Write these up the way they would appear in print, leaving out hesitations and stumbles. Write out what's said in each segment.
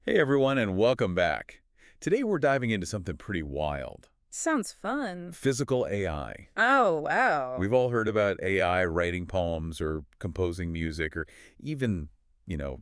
Hey everyone, and welcome back. Today we're diving into something pretty wild. Sounds fun. Physical AI. Oh, wow. We've all heard about AI writing poems or composing music or even, you know,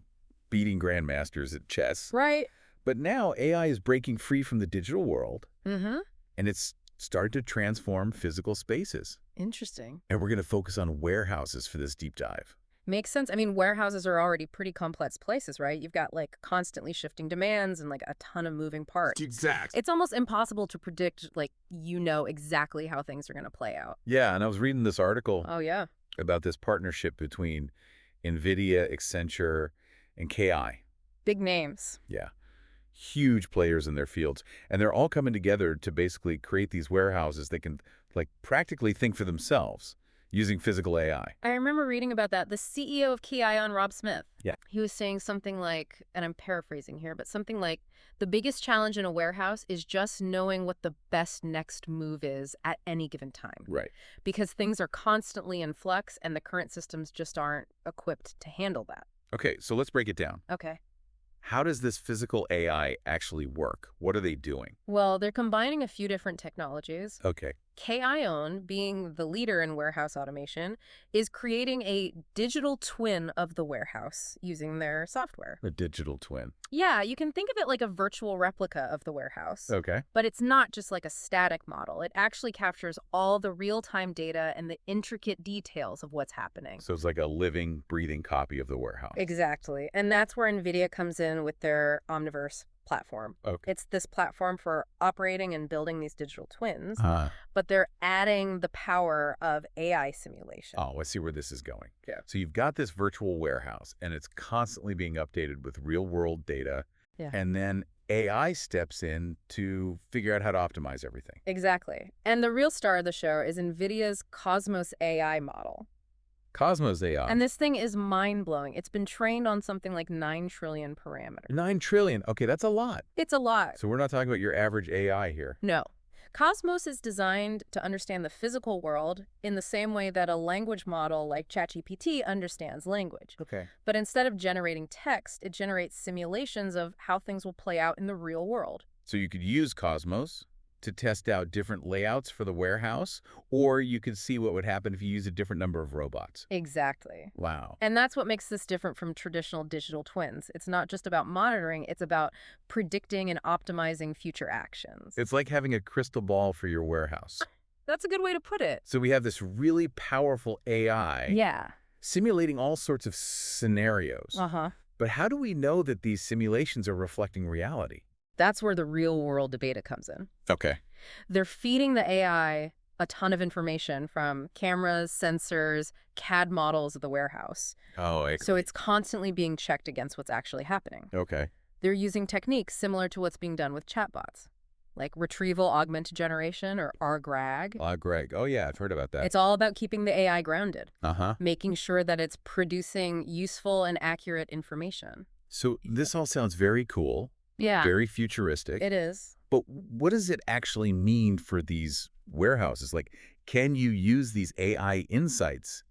beating grandmasters at chess. Right. But now AI is breaking free from the digital world, Mm-hmm. and it's started to transform physical spaces. Interesting. And we're going to focus on warehouses for this deep dive. Makes sense. I mean, warehouses are already pretty complex places, right? You've got like constantly shifting demands and like a ton of moving parts. Exact. It's almost impossible to predict, like, exactly how things are going to play out. Yeah, and I was reading this article Oh, yeah. about this partnership between Nvidia, Accenture, and KI. Big names. Yeah. Huge players in their fields. And they're all coming together to basically create these warehouses that can, like, practically think for themselves using physical AI. I remember reading about that. The CEO of KION, Rob Smith, Yeah. he was saying something like, and I'm paraphrasing here, but something like, the biggest challenge in a warehouse is just knowing what the best next move is at any given time. Right. Because things are constantly in flux and the current systems just aren't equipped to handle that. Okay, so let's break it down. Okay. How does this physical AI actually work? What are they doing? Well, they're combining a few different technologies. Okay. KION, being the leader in warehouse automation, is creating a digital twin of the warehouse using their software. A digital twin. Yeah, you can think of it like a virtual replica of the warehouse. Okay. But it's not just like a static model. It actually captures all the real-time data and the intricate details of what's happening. So it's like a living, breathing copy of the warehouse. Exactly. And that's where Nvidia comes in with their Omniverse platform. Okay. It's this platform for operating and building these digital twins, Ah. but they're adding the power of AI simulation. Oh, I see where this is going. Yeah. So you've got this virtual warehouse, and it's constantly being updated with real-world data. Yeah. And then AI steps in to figure out how to optimize everything. Exactly. And the real star of the show is NVIDIA's Cosmos AI model. Cosmos AI. And this thing is mind-blowing. It's been trained on something like 9 trillion parameters. 9 trillion. Okay, that's a lot. It's a lot. So we're not talking about your average AI here. No. Cosmos is designed to understand the physical world in the same way that a language model like ChatGPT understands language. Okay. But instead of generating text, it generates simulations of how things will play out in the real world. So you could use Cosmos to test out different layouts for the warehouse, or you could see what would happen if you use a different number of robots. Exactly. Wow. And that's what makes this different from traditional digital twins. It's not just about monitoring, it's about predicting and optimizing future actions. It's like having a crystal ball for your warehouse. That's a good way to put it. So we have this really powerful AI Yeah. simulating all sorts of scenarios. Uh-huh. But how do we know that these simulations are reflecting reality? That's where the real world debate comes in. Okay. They're feeding the AI a ton of information from cameras, sensors, CAD models of the warehouse. Oh, So it's constantly being checked against what's actually happening. okay. They're using techniques similar to what's being done with chatbots, like retrieval augmented generation or RGRAG. Greg. Oh, yeah, I've heard about that. It's all about keeping the AI grounded, Uh-huh. making sure that it's producing useful and accurate information. So this all sounds very cool, Yeah, very futuristic. it is. But what does it actually mean for these warehouses? Like, can you use these AI insights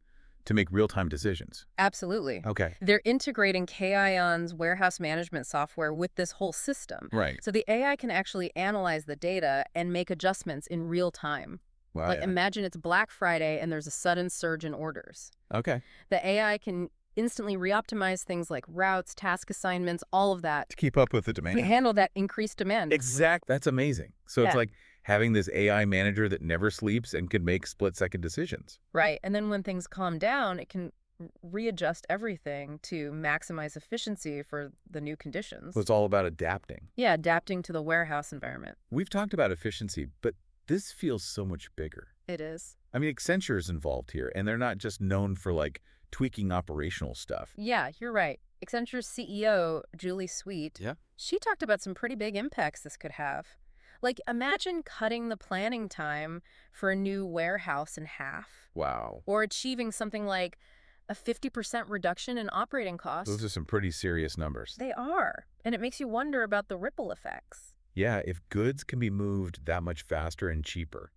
to make real-time decisions? Absolutely. Okay. They're integrating KION's warehouse management software with this whole system. Right. So the AI can actually analyze the data and make adjustments in real time. Wow. Like Yeah. imagine it's Black Friday and there's a sudden surge in orders. Okay. The AI can instantly reoptimize things like routes, task assignments, all of that To keep up with the to demand. handle that increased demand. That's amazing. So it's Yeah. like having this AI manager that never sleeps and can make split-second decisions. Right. And then when things calm down, it can readjust everything to maximize efficiency for the new conditions. So it's all about adapting. Yeah, adapting to the warehouse environment. We've talked about efficiency, but this feels so much bigger. It is. I mean, Accenture is involved here, and they're not just known for, like, tweaking operational stuff. Yeah, you're right. Accenture's CEO, Julie Sweet, Yeah. she talked about some pretty big impacts this could have. Like, imagine cutting the planning time for a new warehouse in half, Wow. or achieving something like a 50% reduction in operating costs. Those are some pretty serious numbers. They are. And it makes you wonder about the ripple effects. Yeah, if goods can be moved that much faster and cheaper,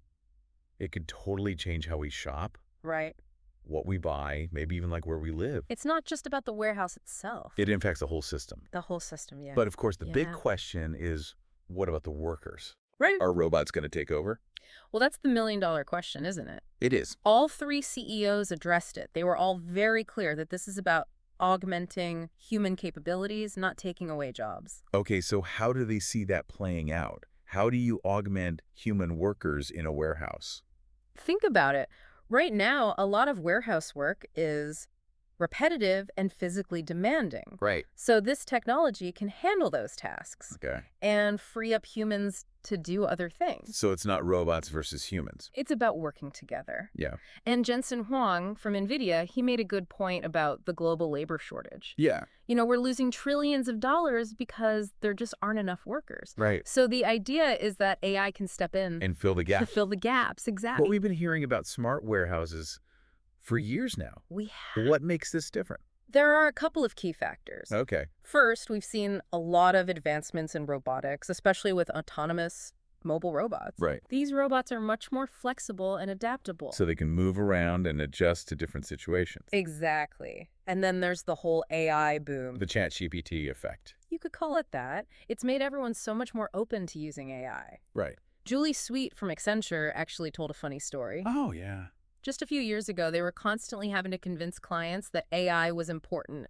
it could totally change how we shop. Right. what we buy, maybe even like where we live. It's not just about the warehouse itself. It impacts the whole system. The whole system, yeah. But of course, the big Yeah. question is, what about the workers? Right. Are robots going to take over? Well, that's the million-dollar question, isn't it? It is. All three CEOs addressed it. They were all very clear that this is about augmenting human capabilities, not taking away jobs. Okay, so how do they see that playing out? How do you augment human workers in a warehouse? Think about it. Right now, a lot of warehouse work is repetitive and physically demanding. Right. So this technology can handle those tasks Okay. and free up humans to do other things. So it's not robots versus humans. It's about working together. Yeah. And Jensen Huang from Nvidia, he made a good point about the global labor shortage. Yeah. You know, we're losing trillions of dollars because there just aren't enough workers. Right. So the idea is that AI can step in And fill the to gap. fill the gaps. Exactly. But we've been hearing about smart warehouses for years now. We have. What makes this different? There are a couple of key factors. Okay. First, we've seen a lot of advancements in robotics, especially with autonomous mobile robots. Right. These robots are much more flexible and adaptable. So they can move around and adjust to different situations. Exactly. And then there's the whole AI boom. The ChatGPT effect. You could call it that. It's made everyone so much more open to using AI. Right. Julie Sweet from Accenture actually told a funny story. Oh, yeah. Just a few years ago, they were constantly having to convince clients that AI was important,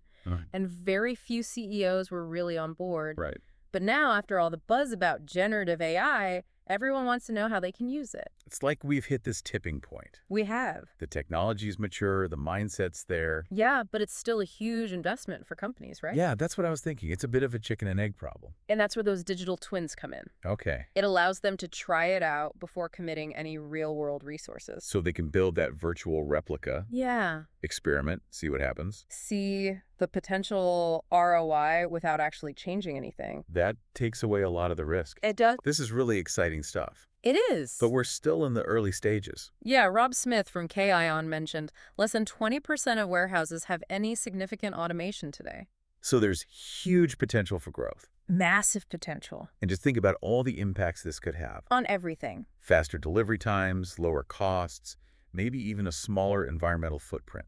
and very few CEOs were really on board. Right. But now, after all the buzz about generative AI, everyone wants to know how they can use it. It's like we've hit this tipping point. We have. The technology's mature, the mindset's there. Yeah, but it's still a huge investment for companies, right? Yeah, that's what I was thinking. It's a bit of a chicken and egg problem. And that's where those digital twins come in. Okay. It allows them to try it out before committing any real-world resources. So they can build that virtual replica, Yeah. experiment, see what happens. See the potential ROI without actually changing anything. That takes away a lot of the risk. It does. This is really exciting stuff. It is. But we're still in the early stages. Yeah, Rob Smith from KION mentioned less than 20% of warehouses have any significant automation today. So there's huge potential for growth. Massive potential. And just think about all the impacts this could have. On everything. Faster delivery times, lower costs, maybe even a smaller environmental footprint.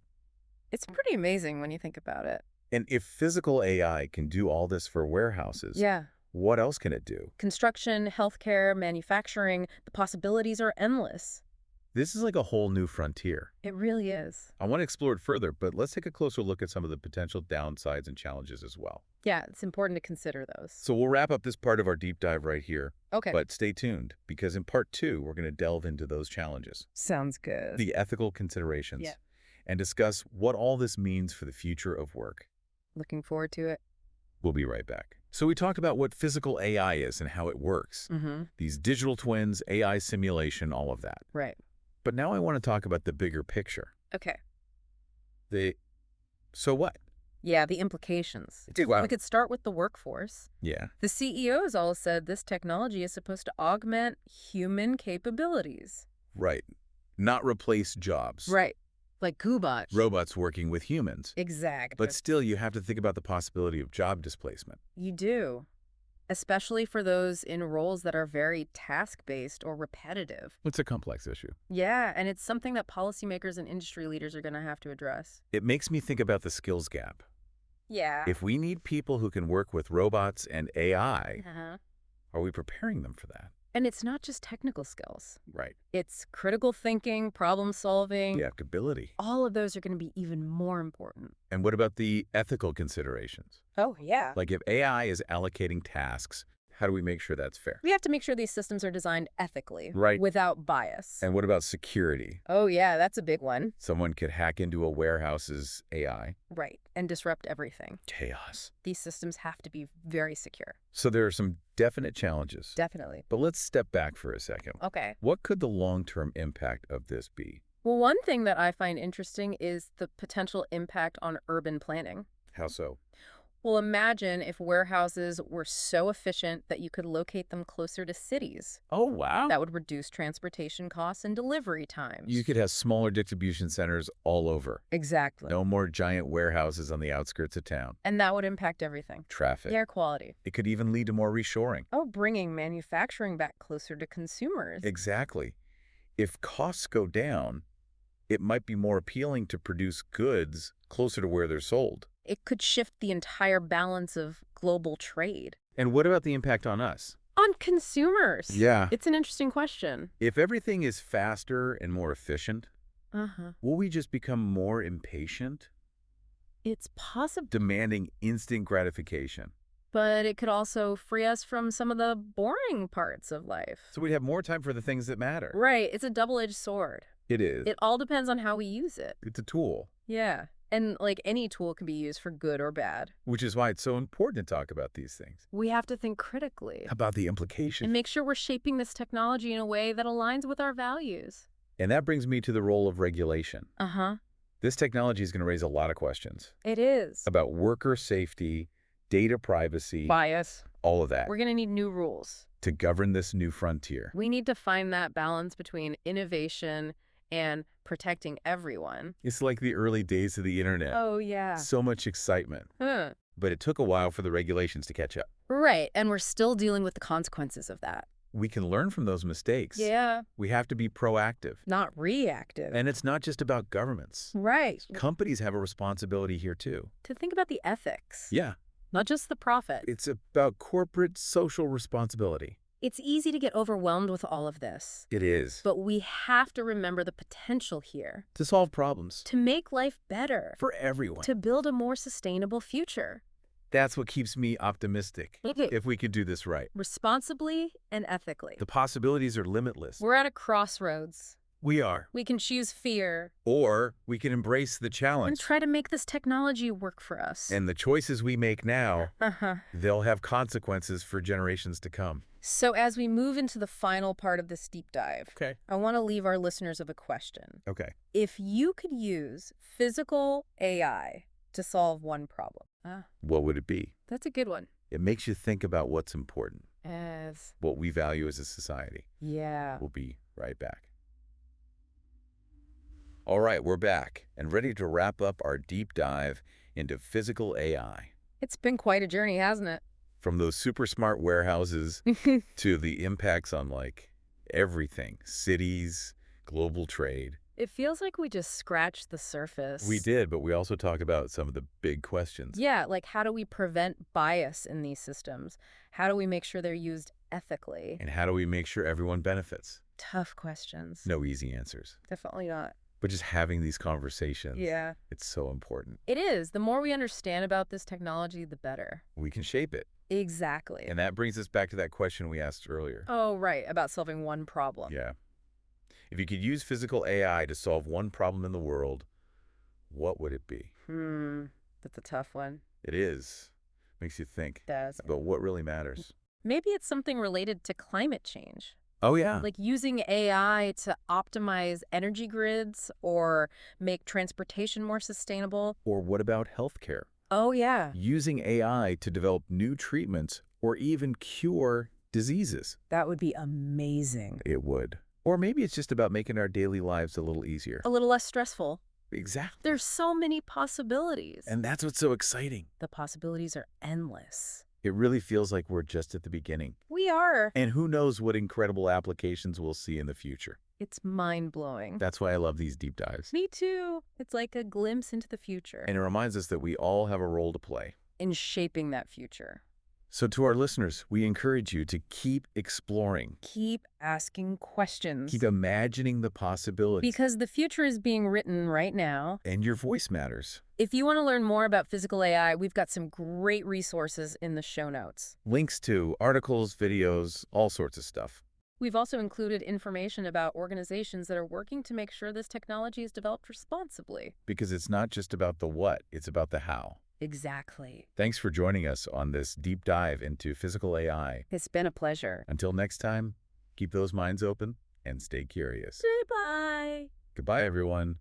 It's pretty amazing when you think about it. And if physical AI can do all this for warehouses, Yeah. what else can it do? Construction, healthcare, manufacturing, the possibilities are endless. This is like a whole new frontier. It really is. I want to explore it further, but let's take a closer look at some of the potential downsides and challenges as well. Yeah, it's important to consider those. So we'll wrap up this part of our deep dive right here, Okay. but stay tuned because in part 2, we're going to delve into those challenges, Sounds good. the ethical considerations, Yeah. and discuss what all this means for the future of work. Looking forward to it. We'll be right back. So we talked about what physical AI is and how it works. Mm-hmm. These digital twins, AI simulation, all of that. Right. But now I want to talk about the bigger picture. Okay. So what? Yeah, the implications. Wow. We could start with the workforce. Yeah. The CEOs all said this technology is supposed to augment human capabilities. Right. Not replace jobs. Right. Like Kubots. Robots working with humans. Exactly. But still, you have to think about the possibility of job displacement. You do. Especially for those in roles that are very task-based or repetitive. It's a complex issue. Yeah, and it's something that policymakers and industry leaders are going to have to address. It makes me think about the skills gap. Yeah. If we need people who can work with robots and AI, Uh-huh. are we preparing them for that? And it's not just technical skills. Right. It's critical thinking, problem solving. The adaptability. All of those are going to be even more important. And what about the ethical considerations? Oh, yeah. Like if AI is allocating tasks, how do we make sure that's fair? We have to make sure these systems are designed ethically. Right. Without bias. And what about security? Oh, yeah, that's a big one. Someone could hack into a warehouse's AI. Right. And disrupt everything. Chaos. These systems have to be very secure. So there are some definite challenges. Definitely. But let's step back for a second. Okay. What could the long-term impact of this be? Well, one thing that I find interesting is the potential impact on urban planning. How so? Well, imagine if warehouses were so efficient that you could locate them closer to cities. Oh, wow. That would reduce transportation costs and delivery times. You could have smaller distribution centers all over. Exactly. No more giant warehouses on the outskirts of town. And that would impact everything. Traffic. Air quality. It could even lead to more reshoring. Oh, bringing manufacturing back closer to consumers. Exactly. If costs go down, it might be more appealing to produce goods closer to where they're sold. It could shift the entire balance of global trade. And what about the impact on us? On consumers. Yeah. It's an interesting question. If everything is faster and more efficient, will we just become more impatient, It's possible, demanding instant gratification? but it could also free us from some of the boring parts of life. So we'd have more time for the things that matter. Right. It's a double-edged sword. It is. It all depends on how we use it. It's a tool, Yeah. And like any tool can be used for good or bad. which is why it's so important to talk about these things. We have to think critically About the implication. and make sure we're shaping this technology in a way that aligns with our values. And that brings me to the role of regulation. Uh-huh. This technology is going to raise a lot of questions It is. about worker safety, data privacy, Bias. all of that, We're going to need new rules. to govern this new frontier. We need to find that balance between innovation and protecting everyone. It's like the early days of the internet. Oh, yeah. So much excitement. Huh. But it took a while for the regulations to catch up. Right. And we're still dealing with the consequences of that. We can learn from those mistakes. Yeah. We have to be proactive. Not reactive. And it's not just about governments. Right. Companies have a responsibility here too. To think about the ethics. Yeah, Not just the profit. it's about corporate social responsibility. It's easy to get overwhelmed with all of this. It is. But we have to remember the potential here. To solve problems. To make life better. For everyone. To build a more sustainable future. That's what keeps me optimistic. If we could do this right. Responsibly and ethically. The possibilities are limitless. We're at a crossroads. We are. We can choose fear Or we can embrace the and challenge. try to make this technology work for us. And the choices we make now, Uh-huh. they'll have consequences for generations to come. So as we move into the final part of this deep dive, Okay. I want to leave our listeners with a question. Okay. If you could use physical AI to solve one problem, What would it be? that's a good one. It makes you think about what's important, As what we value as a society. yeah. We'll be right back. All right, we're back and ready to wrap up our deep dive into physical AI. It's been quite a journey, hasn't it? From those super smart warehouses to the impacts on like everything, cities, global trade. It feels like we just scratched the surface. We did, but we also talk about some of the big questions. Yeah, like how do we prevent bias in these systems? How do we make sure they're used ethically? And how do we make sure everyone benefits? Tough questions. No easy answers. Definitely not. But just having these conversations, Yeah. it's so important. It is. The more we understand about this technology, the better. We can shape it. Exactly. And that brings us back to that question we asked earlier. Oh, right. About solving one problem. Yeah. If you could use physical AI to solve one problem in the world, what would it be? That's a tough one. It is. Makes you think Does. about what really matters. Maybe it's something related to climate change. Oh, yeah. Like using AI to optimize energy grids or make transportation more sustainable. Or what about healthcare? Oh, yeah. Using AI to develop new treatments or even cure diseases. That would be amazing. It would. Or maybe it's just about making our daily lives a little easier. A little less stressful. Exactly. There's so many possibilities. And that's what's so exciting. The possibilities are endless. It really feels like we're just at the beginning. We are. And who knows what incredible applications we'll see in the future. It's mind-blowing. That's why I love these deep dives. Me too. It's like a glimpse into the future. And it reminds us that we all have a role to play. In shaping that future. So to our listeners, we encourage you to keep exploring. Keep asking questions. Keep imagining the possibilities. Because the future is being written right now. And your voice matters. If you want to learn more about physical AI, we've got some great resources in the show notes. Links to articles, videos, all sorts of stuff. We've also included information about organizations that are working to make sure this technology is developed responsibly. Because it's not just about the what, it's about the how. Exactly. Thanks for joining us on this deep dive into physical AI. It's been a pleasure. Until next time, keep those minds open and stay curious. Goodbye. Goodbye, everyone.